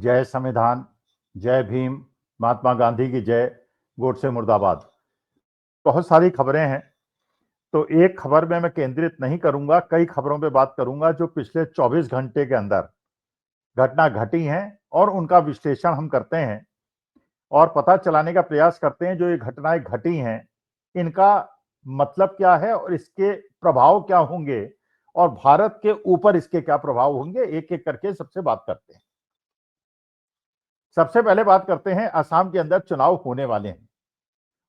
जय संविधान, जय भीम, महात्मा गांधी की जय, गोडसे मुर्दाबाद। बहुत सारी खबरें हैं, तो एक खबर में मैं केंद्रित नहीं करूंगा, कई खबरों पे बात करूंगा जो पिछले 24 घंटे के अंदर घटना घटी हैं और उनका विश्लेषण हम करते हैं और पता चलाने का प्रयास करते हैं जो ये घटनाएं घटी हैं इनका मतलब क्या है और इसके प्रभाव क्या होंगे और भारत के ऊपर इसके क्या प्रभाव होंगे, एक एक करके सबसे बात करते हैं। सबसे पहले बात करते हैं, असम के अंदर चुनाव होने वाले हैं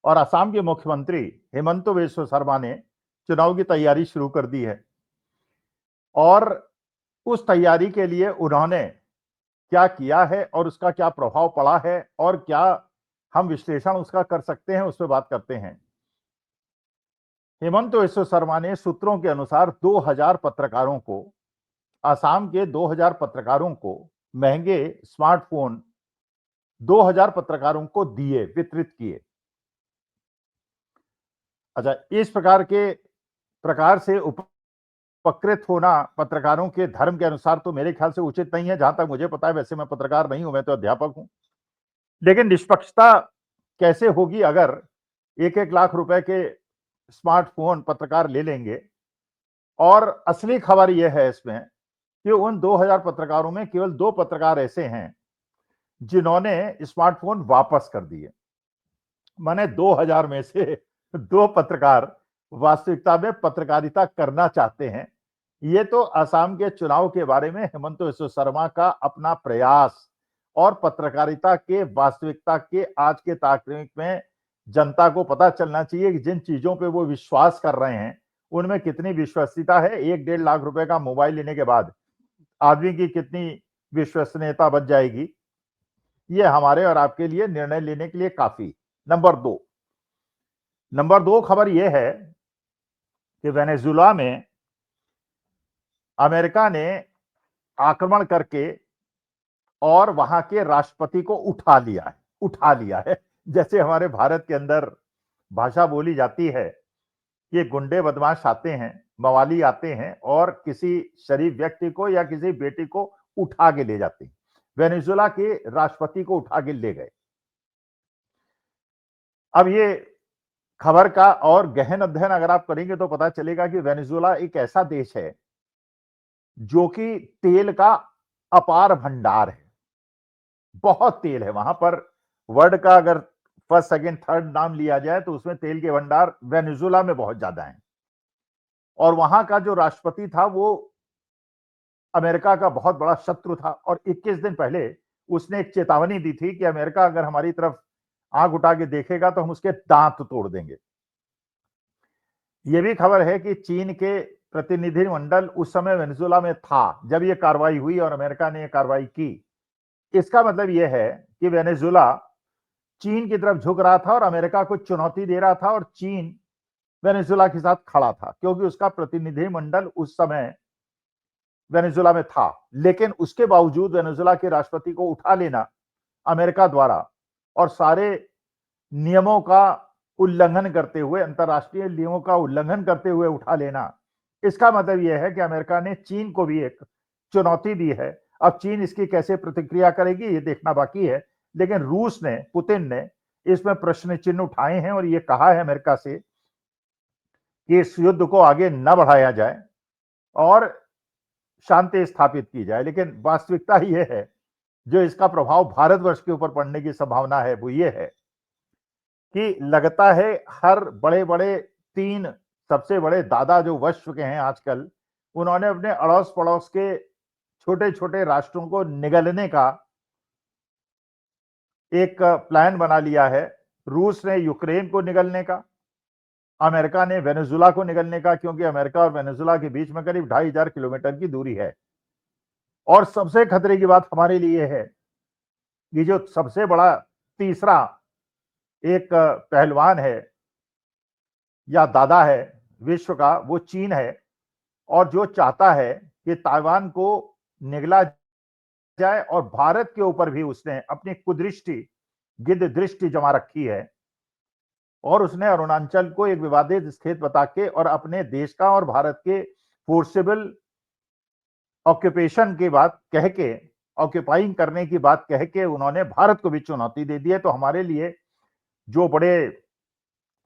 और असम के मुख्यमंत्री हेमंत बिस्वा शर्मा ने चुनाव की तैयारी शुरू कर दी है और उस तैयारी के लिए उन्होंने क्या किया है और उसका क्या प्रभाव पड़ा है और क्या हम विश्लेषण उसका कर सकते हैं, उस पर बात करते हैं। हेमंत बिस्वा शर्मा ने सूत्रों के अनुसार 2000 पत्रकारों को, असम के 2000 पत्रकारों को महंगे स्मार्टफोन 2000 पत्रकारों को दिए, वितरित किए। अच्छा, इस प्रकार से उपकृत होना पत्रकारों के धर्म के अनुसार तो मेरे ख्याल से उचित नहीं है, जहां तक मुझे पता है। वैसे मैं पत्रकार नहीं हूं, मैं तो अध्यापक हूं, लेकिन निष्पक्षता कैसे होगी अगर 1-1 लाख रुपए के स्मार्टफोन पत्रकार ले लेंगे। और असली खबर यह है इसमें कि उन 2000 पत्रकारों में केवल 2 पत्रकार ऐसे हैं जिन्होंने स्मार्टफोन वापस कर दिए। माने 2000 में से 2 पत्रकार वास्तविकता में पत्रकारिता करना चाहते हैं। ये तो असम के चुनाव के बारे में हेमंत बिस्वा शर्मा का अपना प्रयास और पत्रकारिता के वास्तविकता के आज के तारीख में जनता को पता चलना चाहिए कि जिन चीजों पे वो विश्वास कर रहे हैं उनमें कितनी विश्वसनीयता है। 1-1.5 लाख रुपए का मोबाइल लेने के बाद आदमी की कितनी विश्वसनीयता बच जाएगी, ये हमारे और आपके लिए निर्णय लेने के लिए काफी। नंबर दो खबर यह है कि वेनेजुला में अमेरिका ने आक्रमण करके और वहां के राष्ट्रपति को उठा लिया है। जैसे हमारे भारत के अंदर भाषा बोली जाती है, ये गुंडे बदमाश आते हैं, मवाली आते हैं और किसी शरीफ व्यक्ति को या किसी बेटी को उठा के ले जाते हैं। वेनेजुला के राष्ट्रपति को उठा के ले गए। अब ये खबर का और गहन अध्ययन अगर आप करेंगे तो पता चलेगा कि वेनेजुला एक ऐसा देश है जो कि तेल का अपार भंडार है। बहुत तेल है वहां पर। वर्ल्ड का अगर फर्स्ट, सेकंड, थर्ड नाम लिया जाए तो उसमें तेल के भंडार वेनेजुला में बहुत ज्यादा हैं। और वहां का जो राष्ट्रपति था वो अमेरिका का बहुत बड़ा शत्रु था और 21 दिन पहले उसने एक चेतावनी दी थी कि अमेरिका अगर हमारी तरफ आंख उठा के देखेगा तो हम उसके दांत तोड़ देंगे। यह भी खबर है कि चीन के प्रतिनिधिमंडल उस समय वेनेजुला में था जब यह कार्रवाई हुई और अमेरिका ने यह कार्रवाई की। इसका मतलब यह है कि वेनेजुला चीन की तरफ झुक रहा था और अमेरिका को चुनौती दे रहा था और चीन वेनेजुला के साथ खड़ा था क्योंकि उसका प्रतिनिधिमंडल उस समय वेनेजुला में था। लेकिन उसके बावजूद वेनेजुला के राष्ट्रपति को उठा लेना अमेरिका द्वारा और सारे नियमों का उल्लंघन करते हुए, अंतरराष्ट्रीय नियमों का उल्लंघन करते हुए उठा लेना, इसका मतलब यह है कि अमेरिका ने चीन को भी एक चुनौती दी है। अब चीन इसकी कैसे प्रतिक्रिया करेगी ये देखना बाकी है, लेकिन रूस ने, पुतिन ने इसमें प्रश्न चिन्ह उठाए हैं और ये कहा है अमेरिका से कि इस युद्ध को आगे न बढ़ाया जाए और शांति स्थापित की जाए। लेकिन वास्तविकता यह है जो इसका प्रभाव भारतवर्ष के ऊपर पड़ने की संभावना है वो ये है कि लगता है हर बड़े बड़े 3 सबसे बड़े दादा जो विश्व के हैं आजकल, उन्होंने अपने अड़ोस पड़ोस के छोटे छोटे राष्ट्रों को निगलने का एक प्लान बना लिया है। रूस ने यूक्रेन को निगलने का, अमेरिका ने वेनेजुला को निगलने का, क्योंकि अमेरिका और वेनेजुला के बीच में करीब 2500 किलोमीटर की दूरी है। और सबसे खतरे की बात हमारे लिए है कि जो सबसे बड़ा तीसरा एक पहलवान है या दादा है विश्व का, वो चीन है और जो चाहता है कि ताइवान को निगला जाए और भारत के ऊपर भी उसने अपनी कुदृष्टि, गिद्ध दृष्टि जमा रखी है और उसने अरुणाचल को एक विवादित क्षेत्र बता के और अपने देश का और भारत के फोर्सेबल ऑक्यूपेशन की बात कह के ऑक्यूपाइंग करने की बात कह के उन्होंने भारत को भी चुनौती दे दी है। तो हमारे लिए जो बड़े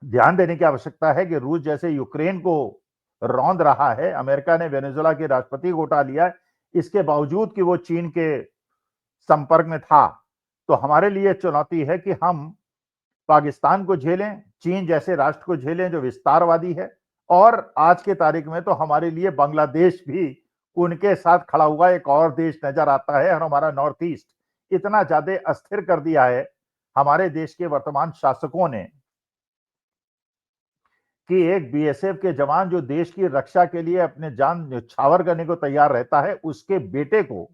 ध्यान देने की आवश्यकता है कि रूस जैसे यूक्रेन को रौंद रहा है, अमेरिका ने वेनेजुएला के राष्ट्रपति को उठा लिया, इसके बावजूद कि वो चीन के संपर्क में था, तो हमारे लिए चुनौती है कि हम पाकिस्तान को झेलें, चीन जैसे राष्ट्र को झेलें जो विस्तारवादी है, और आज के तारीख में तो हमारे लिए बांग्लादेश भी उनके साथ खड़ा हुआ एक और देश नजर आता है। और हमारा नॉर्थ ईस्ट इतना ज्यादा अस्थिर कर दिया है हमारे देश के वर्तमान शासकों ने कि एक बीएसएफ के जवान जो देश की रक्षा के लिए अपने जान न्यौछावर करने को तैयार रहता है, उसके बेटे को,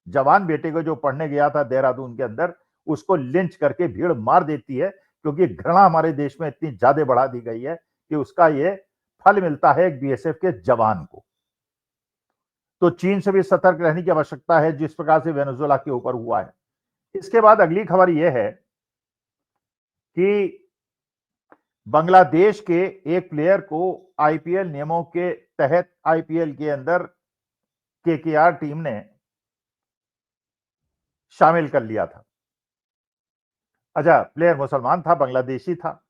जवान बेटे को जो पढ़ने गया था देहरादून के अंदर, उसको लिंच करके भीड़ मार देती है, क्योंकि घृणा हमारे देश में इतनी ज्यादा बढ़ा दी गई है कि उसका ये फल मिलता है एक बीएसएफ के जवान को। तो चीन से भी सतर्क रहने की आवश्यकता है, जिस प्रकार से वेनेजुएला के ऊपर हुआ है। इसके बाद अगली खबर यह है कि बांग्लादेश के एक प्लेयर को आईपीएल नियमों के तहत आईपीएल के अंदर केकेआर टीम ने शामिल कर लिया था। अच्छा, प्लेयर मुसलमान था, बांग्लादेशी था,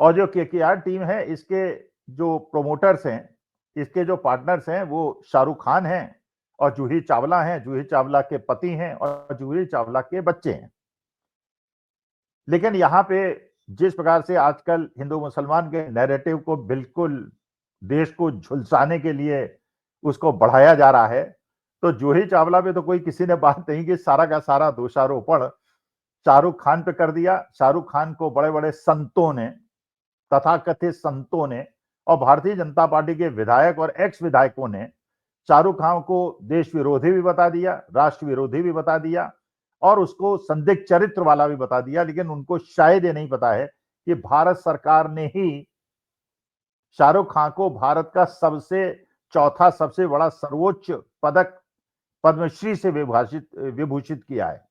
और जो केकेआर टीम है, इसके जो प्रोमोटर्स हैं, इसके जो पार्टनर्स हैं, वो शाहरुख खान हैं और जूही चावला हैं, जूही चावला के पति हैं और जूही चावला के बच्चे हैं। लेकिन यहां पे जिस प्रकार से आजकल हिंदू मुसलमान के नैरेटिव को बिल्कुल देश को झुलसाने के लिए उसको बढ़ाया जा रहा है, तो जूही चावला पे तो कोई किसी ने बात नहीं की, सारा का सारा दोषारोपण शाहरुख खान पे कर दिया। शाहरुख खान को बड़े बड़े संतों ने, तथाकथित संतों ने, और भारतीय जनता पार्टी के विधायक और एक्स विधायकों ने शाहरुख खान को देश विरोधी भी बता दिया, राष्ट्र विरोधी भी बता दिया, और उसको संदिग्ध चरित्र वाला भी बता दिया। लेकिन उनको शायद ये नहीं पता है कि भारत सरकार ने ही शाहरुख खान को भारत का चौथा सबसे बड़ा सर्वोच्च पदक पद्मश्री से विभूषित किया है,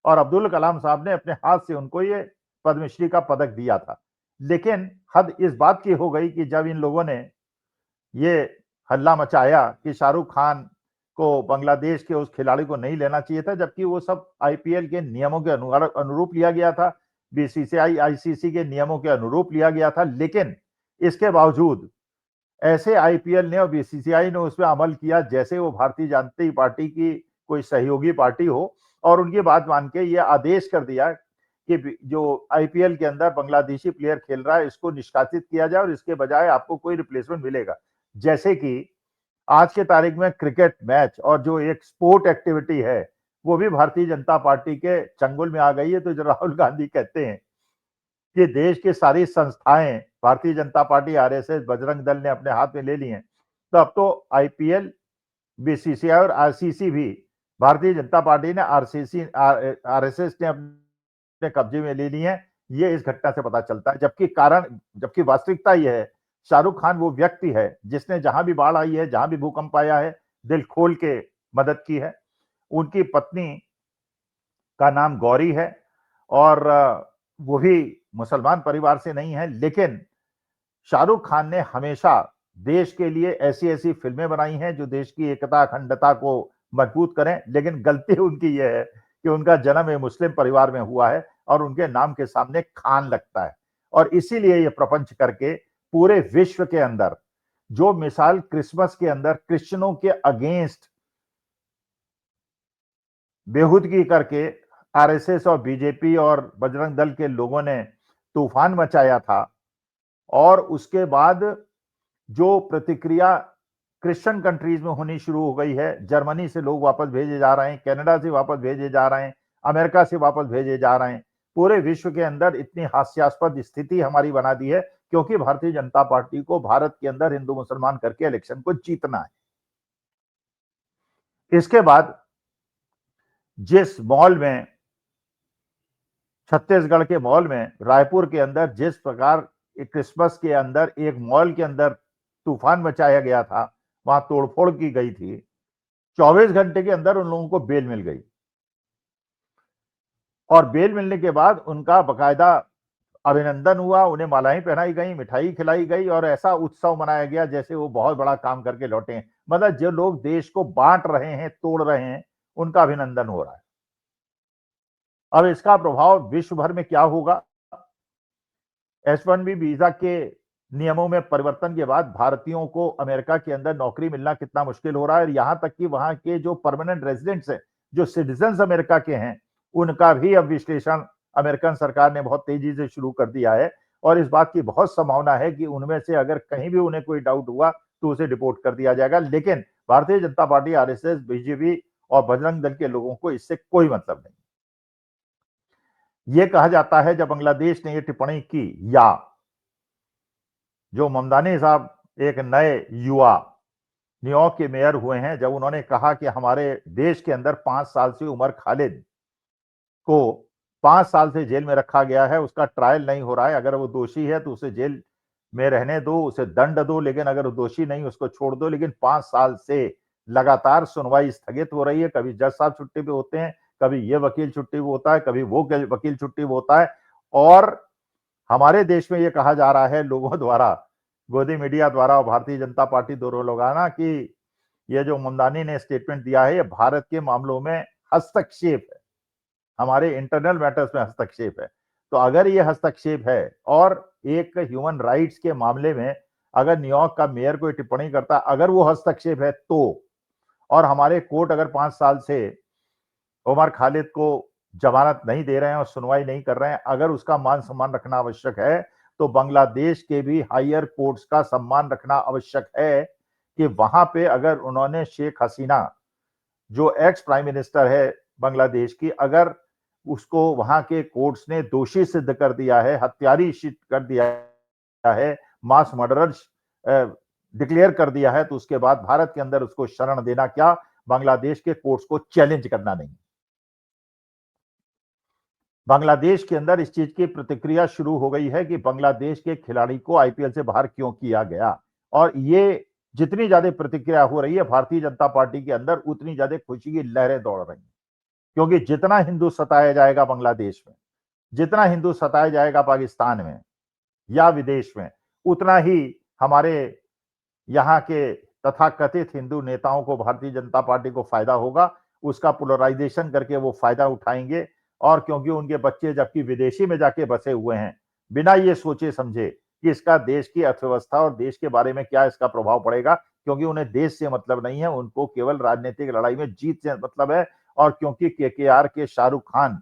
और अब्दुल कलाम साहब ने अपने हाथ से उनको ये पद्मश्री का पदक दिया था। लेकिन हद इस बात की हो गई कि जब इन लोगों ने ये हल्ला मचाया कि शाहरुख खान को बांग्लादेश के उस खिलाड़ी को नहीं लेना चाहिए था, जबकि वो सब आईपीएल के नियमों के अनुरूप लिया गया था, बीसीसीआई आईसीसी के नियमों के अनुरूप लिया गया था। लेकिन इसके बावजूद ऐसे आईपीएल ने और बीसीसीआई ने उसमें अमल किया जैसे वो भारतीय जनता पार्टी की कोई सहयोगी पार्टी हो, और उनकी बात मान के ये आदेश कर दिया कि जो आईपीएल के अंदर बांग्लादेशी प्लेयर खेल रहा है, इसको निष्कासित किया जाए और इसके बजाय आपको कोई रिप्लेसमेंट मिलेगा। जैसे कि आज के तारीख में क्रिकेट मैच और जो एक स्पोर्ट एक्टिविटी है, वो भी भारतीय जनता पार्टी के चंगुल में आ गई है। तो जो राहुल गांधी कहते हैं कि देश की सारी संस्थाएं भारतीय जनता पार्टी, आरएसएस, बजरंग दल ने अपने हाथ में ले ली हैं, तो अब तो आईपीएल, बीसीसीआई और आरसीसी भी भारतीय जनता पार्टी ने, आरएसएस ने अपने कब्जे में ले ली है। ये इस घटना से पता चलता है। जबकि वास्तविकता यह है, शाहरुख खान वो व्यक्ति है जिसने जहां भी बाढ़ आई है, जहां भी भूकंप आया है, दिल खोल के मदद की है। उनकी पत्नी का नाम गौरी है, और वो भी मुसलमान परिवार से नहीं है। लेकिन शाहरुख खान ने हमेशा देश के लिए ऐसी ऐसी फिल्में बनाई हैं जो देश की एकता, अखंडता को मजबूत करें। लेकिन गलती उनकी यह है कि उनका जन्म एक मुस्लिम परिवार में हुआ है और उनके नाम के सामने खान लगता है, और इसीलिए ये प्रपंच करके पूरे विश्व के अंदर जो मिसाल क्रिसमस के अंदर क्रिश्चियनों के अगेंस्ट बेहूदगी करके आरएसएस और बीजेपी और बजरंग दल के लोगों ने तूफान मचाया था, और उसके बाद जो प्रतिक्रिया क्रिश्चियन कंट्रीज में होनी शुरू हो गई है, जर्मनी से लोग वापस भेजे जा रहे हैं, कनाडा से वापस भेजे जा रहे हैं, अमेरिका से वापस भेजे जा रहे हैं, पूरे विश्व के अंदर इतनी हास्यास्पद स्थिति हमारी बना दी है, क्योंकि भारतीय जनता पार्टी को भारत के अंदर हिंदू मुसलमान करके इलेक्शन को जीतना है। इसके बाद जिस मॉल में, छत्तीसगढ़ के मॉल में, रायपुर के अंदर जिस प्रकार क्रिसमस के अंदर एक मॉल के अंदर तूफान मचाया गया था, वहां तोड़फोड़ की गई थी, 24 घंटे के अंदर उन लोगों को बेल मिल गई, और बेल मिलने के बाद उनका बकायदा अभिनंदन हुआ, उन्हें मालाएं पहनाई गई, मिठाई खिलाई गई, और ऐसा उत्सव मनाया गया जैसे वो बहुत बड़ा काम करके लौटे हैं। मतलब जो लोग देश को बांट रहे हैं, तोड़ रहे हैं, उनका अभिनंदन हो रहा है। अब इसका प्रभाव विश्व भर में क्या होगा? H1B वीजा के नियमों में परिवर्तन के बाद भारतीयों को अमेरिका के अंदर नौकरी मिलना कितना मुश्किल हो रहा है, और यहां तक कि वहां के जो परमानेंट रेजिडेंट्स हैं, जो सिटीजन्स अमेरिका के हैं, उनका भी अब विश्लेषण अमेरिकन सरकार ने बहुत तेजी से शुरू कर दिया है। और इस बात की बहुत संभावना है कि उनमें से अगर कहीं भी उन्हें कोई डाउट हुआ तो उसे डिपोर्ट कर दिया जाएगा। लेकिन Bharatiya Janata party, RSS, BJP और बजरंग दल के लोगों को इससे कोई मतलब नहीं। यह कहा जाता है जब बांग्लादेश ने यह टिप्पणी की, या जो ममदानी साहब एक नए युवा न्यूयॉर्क के मेयर हुए हैं, जब उन्होंने कहा कि हमारे देश के अंदर 5 साल से उमर खालिद को 5 साल से जेल में रखा गया है, उसका ट्रायल नहीं हो रहा है, अगर वो दोषी है तो उसे जेल में रहने दो, उसे दंड दो, लेकिन अगर वो दोषी नहीं उसको छोड़ दो। लेकिन 5 साल से लगातार सुनवाई स्थगित हो रही है। कभी जज साहब छुट्टी पे होते हैं, कभी ये वकील छुट्टी पे होता है, कभी वो वकील छुट्टी पे होता है। और हमारे देश में ये कहा जा रहा है लोगों द्वारा, गोदी मीडिया द्वारा और भारतीय जनता पार्टी दोनों लोग आना, कि ये जो ममदानी ने स्टेटमेंट दिया है ये भारत के मामलों में हस्तक्षेप है, हमारे इंटरनल मैटर्स में हस्तक्षेप है। तो अगर ये हस्तक्षेप है और एक ह्यूमन राइट्स के मामले में अगर न्यूयॉर्क का मेयर कोई टिप्पणी करता, अगर वो हस्तक्षेप है तो, और हमारे कोर्ट अगर 5 साल से उमर खालिद को जमानत नहीं दे रहे हैं और सुनवाई नहीं कर रहे हैं, अगर उसका मान सम्मान रखना आवश्यक है तो बांग्लादेश के भी हायर कोर्ट्स का सम्मान रखना आवश्यक है, कि वहां पे अगर उन्होंने शेख हसीना, जो एक्स प्राइम मिनिस्टर है बांग्लादेश की, अगर उसको वहां के कोर्ट्स ने दोषी सिद्ध कर दिया है, हत्यारी सिद्ध कर दिया है, मास मर्डरर्स डिक्लेयर कर दिया है, तो उसके बाद भारत के अंदर उसको शरण देना क्या, बांग्लादेश के कोर्ट्स को चैलेंज करना नहीं। बांग्लादेश के अंदर इस चीज की प्रतिक्रिया शुरू हो गई है कि बांग्लादेश के खिलाड़ी को आईपीएल से बाहर क्यों किया गया, और ये जितनी ज्यादा प्रतिक्रिया हो रही है भारतीय जनता पार्टी के अंदर, उतनी ज्यादा खुशी की लहरें दौड़ रही हैं। क्योंकि जितना हिंदू सताया जाएगा बांग्लादेश में, जितना हिंदू सताया जाएगा पाकिस्तान में या विदेश में, उतना ही हमारे यहाँ के तथाकथित हिंदू नेताओं को, भारतीय जनता पार्टी को फायदा होगा। उसका पोलराइजेशन करके वो फायदा उठाएंगे। और क्योंकि उनके बच्चे जबकि विदेशी में जाके बसे हुए हैं, बिना ये सोचे समझे कि इसका देश की अर्थव्यवस्था और देश के बारे में क्या इसका प्रभाव पड़ेगा, क्योंकि उन्हें देश से मतलब नहीं है, उनको केवल राजनीतिक लड़ाई में जीत से मतलब है। और क्योंकि केकेआर के शाहरुख खान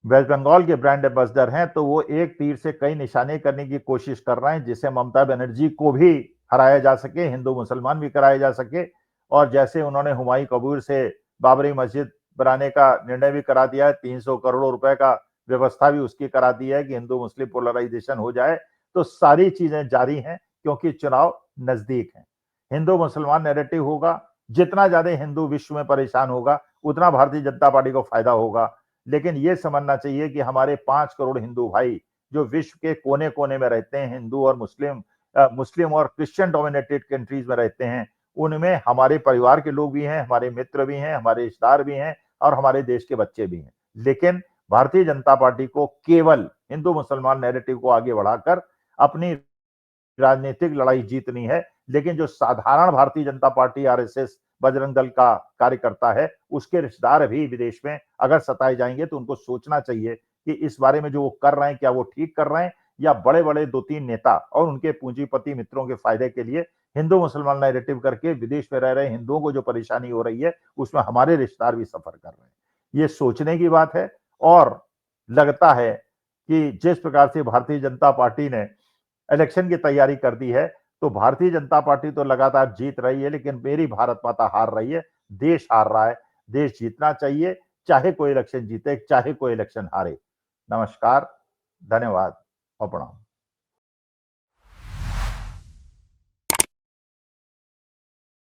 वेस्ट बंगाल के ब्रांड एम्बेसडर हैं, तो वो एक तीर से कई निशाने करने की कोशिश कर रहे हैं, जिससे ममता बनर्जी को भी हराया जा सके, हिंदू मुसलमान भी कराए जा सके। और जैसे उन्होंने हुमायूं कबीर से बाबरी मस्जिद बनाने का निर्णय भी करा दिया है, 300 करोड़ रुपए का व्यवस्था भी उसकी करा दी है कि हिंदू मुस्लिम पोलराइजेशन हो जाए। तो सारी चीजें जारी हैं, क्योंकि चुनाव नजदीक है। हिंदू मुसलमान नैरेटिव होगा, जितना ज्यादा हिंदू विश्व में परेशान होगा उतना भारतीय जनता पार्टी को फायदा होगा। लेकिन यह समझना चाहिए कि हमारे 5 करोड़ हिंदू भाई जो विश्व के कोने कोने में रहते हैं, हिंदू और मुस्लिम और क्रिश्चियन डोमिनेटेड कंट्रीज में रहते हैं, उनमें हमारे परिवार के लोग भी हैं, हमारे मित्र भी हैं, हमारे रिश्तेदार भी हैं और हमारे देश के बच्चे भी हैं। लेकिन भारतीय जनता पार्टी को केवल हिंदू मुसलमान नैरेटिव को आगे बढ़ाकर अपनी राजनीतिक लड़ाई जीतनी है। लेकिन जो साधारण भारतीय जनता पार्टी, आरएसएस, बजरंग दल का कार्यकर्ता है, उसके रिश्तेदार भी विदेश में अगर सताए जाएंगे तो उनको सोचना चाहिए कि इस बारे में जो वो कर रहे हैं क्या वो ठीक कर रहे हैं, या बड़े बड़े 2-3 नेता और उनके पूंजीपति मित्रों के फायदे के लिए हिंदू मुसलमान नैरेटिव करके विदेश में रह रहे हिंदुओं को जो परेशानी हो रही है उसमें हमारे रिश्तेदार भी सफर कर रहे हैं। ये सोचने की बात है। और लगता है कि जिस प्रकार से भारतीय जनता पार्टी ने इलेक्शन की तैयारी कर दी है, तो भारतीय जनता पार्टी तो लगातार जीत रही है, लेकिन मेरी भारत माता हार रही है, देश हार रहा है। देश जीतना चाहिए, चाहे कोई इलेक्शन जीते, चाहे कोई इलेक्शन हारे। नमस्कार, धन्यवाद और प्रणाम।